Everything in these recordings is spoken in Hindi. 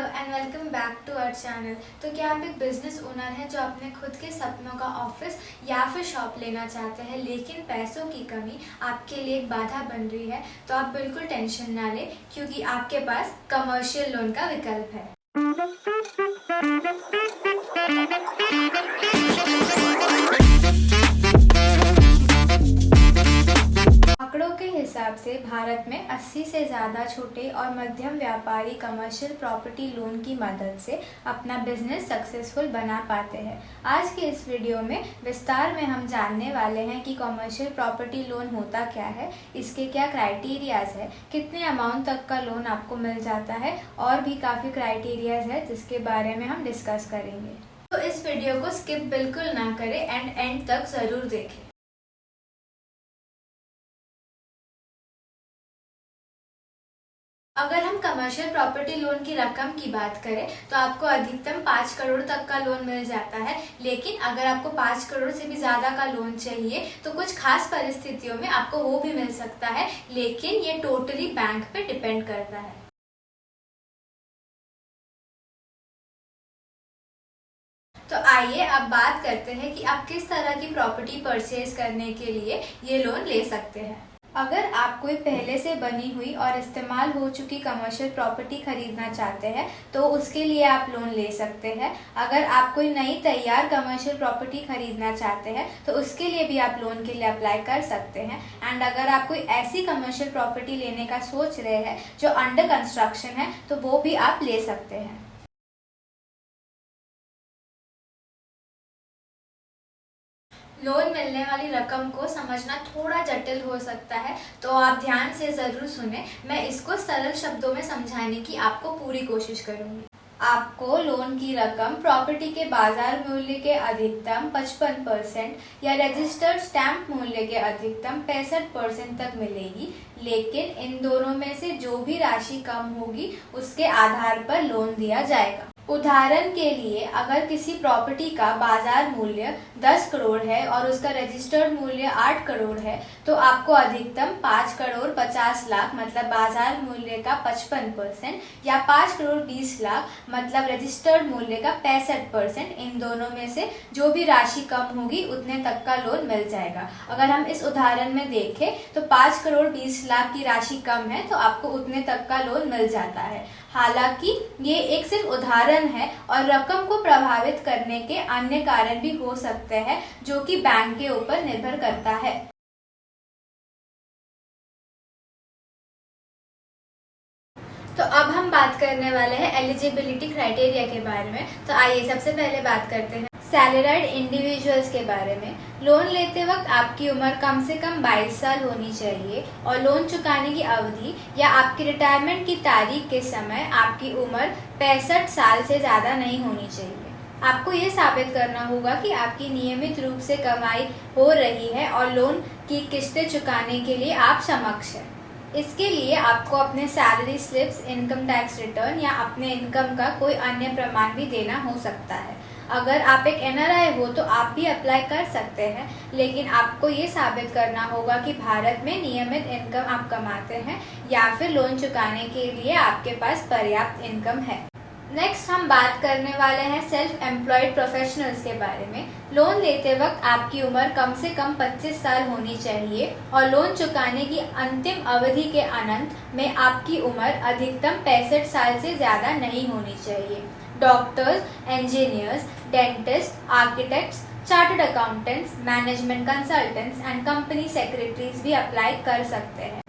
And welcome back to our channel. तो क्या आप एक बिजनेस ओनर हैं जो अपने खुद के सपनों का ऑफिस या फिर शॉप लेना चाहते हैं, लेकिन पैसों की कमी आपके लिए एक बाधा बन रही है? तो आप बिल्कुल टेंशन ना लें, क्योंकि आपके पास कमर्शियल लोन का विकल्प है। आंकड़ों के हिसाब से भारत में 80 से ज़्यादा छोटे और मध्यम व्यापारी कमर्शियल प्रॉपर्टी लोन की मदद से अपना बिजनेस सक्सेसफुल बना पाते हैं। आज के इस वीडियो में विस्तार में हम जानने वाले हैं कि कमर्शियल प्रॉपर्टी लोन होता क्या है, इसके क्या क्राइटेरियाज है, कितने अमाउंट तक का लोन आपको मिल जाता है, और भी काफ़ी क्राइटेरियाज है जिसके बारे में हम डिस्कस करेंगे। तो इस वीडियो को स्किप बिल्कुल ना करें एंड एंड तक ज़रूर देखें। अगर हम कमर्शियल प्रॉपर्टी लोन की रकम की बात करें तो आपको अधिकतम 5 करोड़ तक का लोन मिल जाता है, लेकिन अगर आपको 5 करोड़ से भी ज़्यादा का लोन चाहिए तो कुछ खास परिस्थितियों में आपको वो भी मिल सकता है, लेकिन ये टोटली बैंक पे डिपेंड करता है। तो आइए अब बात करते हैं कि आप किस तरह की प्रॉपर्टी परचेज करने के लिए ये लोन ले सकते हैं। अगर आप कोई पहले से बनी हुई और इस्तेमाल हो चुकी कमर्शियल प्रॉपर्टी खरीदना चाहते हैं तो उसके लिए आप लोन ले सकते हैं। अगर आप कोई नई तैयार कमर्शियल प्रॉपर्टी खरीदना चाहते हैं तो उसके लिए भी आप लोन के लिए अप्लाई कर सकते हैं। एंड अगर आप कोई ऐसी कमर्शियल प्रॉपर्टी लेने का सोच रहे हैं जो अंडर कंस्ट्रक्शन है तो वो भी आप ले सकते हैं। लोन मिलने वाली रकम को समझना थोड़ा जटिल हो सकता है, तो आप ध्यान से ज़रूर सुने। मैं इसको सरल शब्दों में समझाने की आपको पूरी कोशिश करूँगी। आपको लोन की रकम प्रॉपर्टी के बाजार मूल्य के अधिकतम 55% या रजिस्टर्ड स्टैम्प मूल्य के अधिकतम 65% तक मिलेगी, लेकिन इन दोनों में से जो भी राशि कम होगी उसके आधार पर लोन दिया जाएगा। उदाहरण के लिए, अगर किसी प्रॉपर्टी का बाजार मूल्य 10 करोड़ है और उसका रजिस्टर्ड मूल्य 8 करोड़ है तो आपको अधिकतम 5 करोड़ 50 लाख मतलब बाजार मूल्य का 55% या 5 करोड़ 20 लाख मतलब रजिस्टर्ड मूल्य का 65%, इन दोनों में से जो भी राशि कम होगी उतने तक का लोन मिल जाएगा। अगर हम इस उदाहरण में देखें तो 5 करोड़ 20 लाख की राशि कम है तो आपको उतने तक का लोन मिल जाता है। हालांकि ये एक सिर्फ उदाहरण है और रकम को प्रभावित करने के अन्य कारण भी हो सकते हैं जो कि बैंक के ऊपर निर्भर करता है। तो अब हम बात करने वाले हैं एलिजिबिलिटी क्राइटेरिया के बारे में। तो आइए सबसे पहले बात करते हैं सैलरीड इंडिविजुअल्स के बारे में। लोन लेते वक्त आपकी उम्र कम से कम 22 साल होनी चाहिए और लोन चुकाने की अवधि या आपकी रिटायरमेंट की तारीख के समय आपकी उम्र 65 साल से ज़्यादा नहीं होनी चाहिए। आपको ये साबित करना होगा कि आपकी नियमित रूप से कमाई हो रही है और लोन की किस्तें चुकाने के लिए आप सक्षम हैं। इसके लिए आपको अपने salary slips, income tax return या अपने इनकम का कोई अन्य प्रमाण भी देना हो सकता है। अगर आप एक NRI हो तो आप भी अप्लाई कर सकते हैं, लेकिन आपको ये साबित करना होगा कि भारत में नियमित इनकम आप कमाते हैं या फिर लोन चुकाने के लिए आपके पास पर्याप्त इनकम है। नेक्स्ट हम बात करने वाले हैं सेल्फ एम्प्लॉयड प्रोफेशनल्स के बारे में। लोन लेते वक्त आपकी उम्र कम से कम 25 साल होनी चाहिए और लोन चुकाने की अंतिम अवधि के अनंत में आपकी उम्र अधिकतम 65 साल से ज़्यादा नहीं होनी चाहिए। Doctors, engineers, dentist, architects, chartered accountants, management consultants and company secretaries भी अप्लाई कर सकते हैं।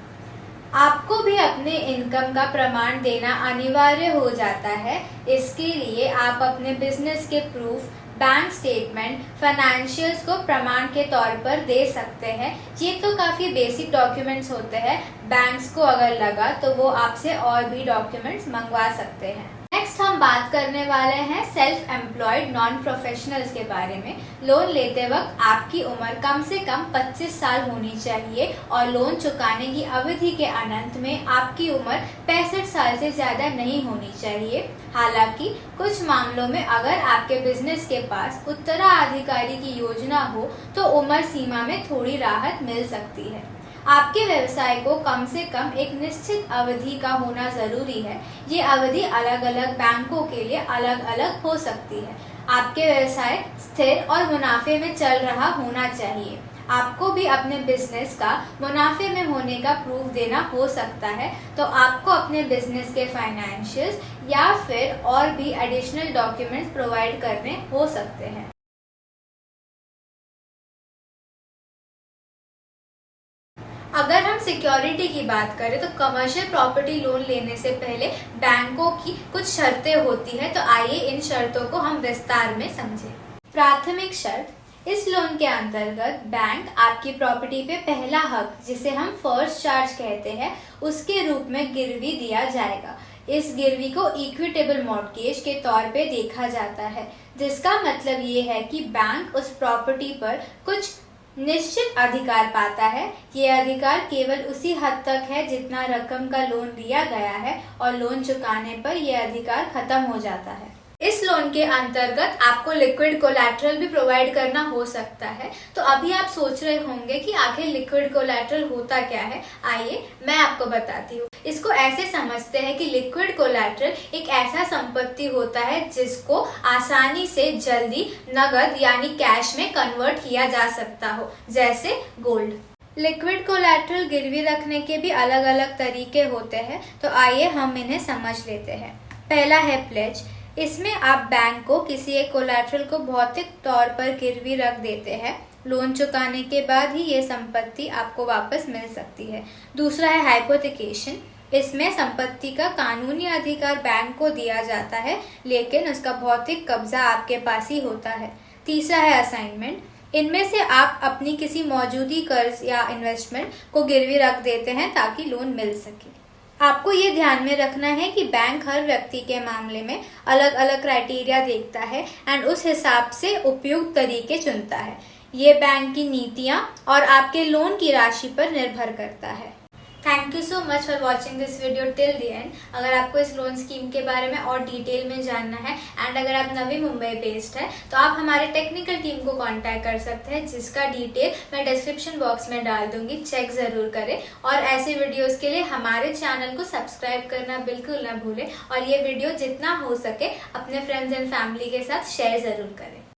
आपको भी अपने इनकम का प्रमाण देना अनिवार्य हो जाता है। इसके लिए आप अपने बिजनेस के प्रूफ, बैंक स्टेटमेंट, फाइनेंशियल्स को प्रमाण के तौर पर दे सकते हैं। ये तो काफ़ी बेसिक डॉक्यूमेंट्स होते हैं। बैंक्स को अगर लगा तो वो आपसे और भी डॉक्यूमेंट्स मंगवा सकते हैं। नेक्स्ट हम बात करने वाले हैं सेल्फ एम्प्लॉयड नॉन प्रोफेशनल्स के बारे में। लोन लेते वक्त आपकी उम्र कम से कम 25 साल होनी चाहिए और लोन चुकाने की अवधि के अनंत में आपकी उम्र 65 साल से ज़्यादा नहीं होनी चाहिए। हालांकि कुछ मामलों में अगर आपके बिजनेस के पास उत्तराधिकारी की योजना हो तो उम्र सीमा में थोड़ी राहत मिल सकती है। आपके व्यवसाय को कम से कम एक निश्चित अवधि का होना जरूरी है। ये अवधि अलग अलग बैंकों के लिए अलग अलग हो सकती है। आपके व्यवसाय स्थिर और मुनाफे में चल रहा होना चाहिए। आपको भी अपने बिजनेस का मुनाफे में होने का प्रूफ देना हो सकता है, तो आपको अपने बिजनेस के फाइनेंशियल्स या फिर और भी एडिशनल डॉक्यूमेंट्स प्रोवाइड करने हो सकते हैं। अगर हम सिक्योरिटी की बात करें तो कमर्शियल प्रॉपर्टी लोन लेने से पहले बैंकों की कुछ शर्तें होती है, तो आइए इन शर्तों को हम विस्तार में समझें। प्राथमिक शर्त, इस लोन के अंतर्गत बैंक आपकी प्रॉपर्टी पे पहला हक, जिसे हम फर्स्ट चार्ज कहते हैं, उसके रूप में गिरवी दिया जाएगा। इस गिरवी को इक्विटेबल मॉर्टगेज के तौर पे देखा जाता है, जिसका मतलब ये है कि बैंक उस प्रॉपर्टी पर कुछ निश्चित अधिकार पाता है। ये अधिकार केवल उसी हद तक है जितना रकम का लोन लिया गया है, और लोन चुकाने पर यह अधिकार खत्म हो जाता है। इस लोन के अंतर्गत आपको लिक्विड कोलैटरल भी प्रोवाइड करना हो सकता है। तो अभी आप सोच रहे होंगे कि आखिर लिक्विड कोलैटरल होता क्या है। आइए मैं आपको बताती हूँ। इसको ऐसे समझते हैं कि लिक्विड कोलैटरल एक ऐसा संपत्ति होता है जिसको आसानी से जल्दी नगद यानी कैश में कन्वर्ट किया जा सकता हो, जैसे गोल्ड। लिक्विड कोलैटरल गिरवी रखने के भी अलग अलग तरीके होते हैं, तो आइए हम इन्हें समझ लेते हैं। पहला है प्लेज। इसमें आप बैंक को किसी एक कोलैटरल को भौतिक तौर पर गिरवी रख देते हैं। लोन चुकाने के बाद ही ये संपत्ति आपको वापस मिल सकती है। दूसरा है हाइपोथिकेशन। इसमें संपत्ति का कानूनी अधिकार बैंक को दिया जाता है, लेकिन उसका भौतिक कब्जा आपके पास ही होता है। तीसरा है असाइनमेंट। इनमें से आप अपनी किसी मौजूदी कर्ज या इन्वेस्टमेंट को गिरवी रख देते हैं ताकि लोन मिल सके। आपको ये ध्यान में रखना है कि बैंक हर व्यक्ति के मामले में अलग अलग क्राइटेरिया देखता है एंड उस हिसाब से उपयुक्त तरीके चुनता है। ये बैंक की नीतियाँ और आपके लोन की राशि पर निर्भर करता है। Thank you so much for watching this video till the end. अगर आपको इस लोन स्कीम के बारे में और डिटेल में जानना है एंड अगर आप नवी मुंबई बेस्ड है तो आप हमारे टेक्निकल टीम को कांटेक्ट कर सकते हैं, जिसका डिटेल मैं डिस्क्रिप्शन बॉक्स में डाल दूंगी। चेक ज़रूर करें और ऐसे वीडियोस के लिए हमारे चैनल को सब्सक्राइब करना बिल्कुल ना भूलें, और ये वीडियो जितना हो सके अपने फ्रेंड्स एंड फैमिली के साथ शेयर ज़रूर करें।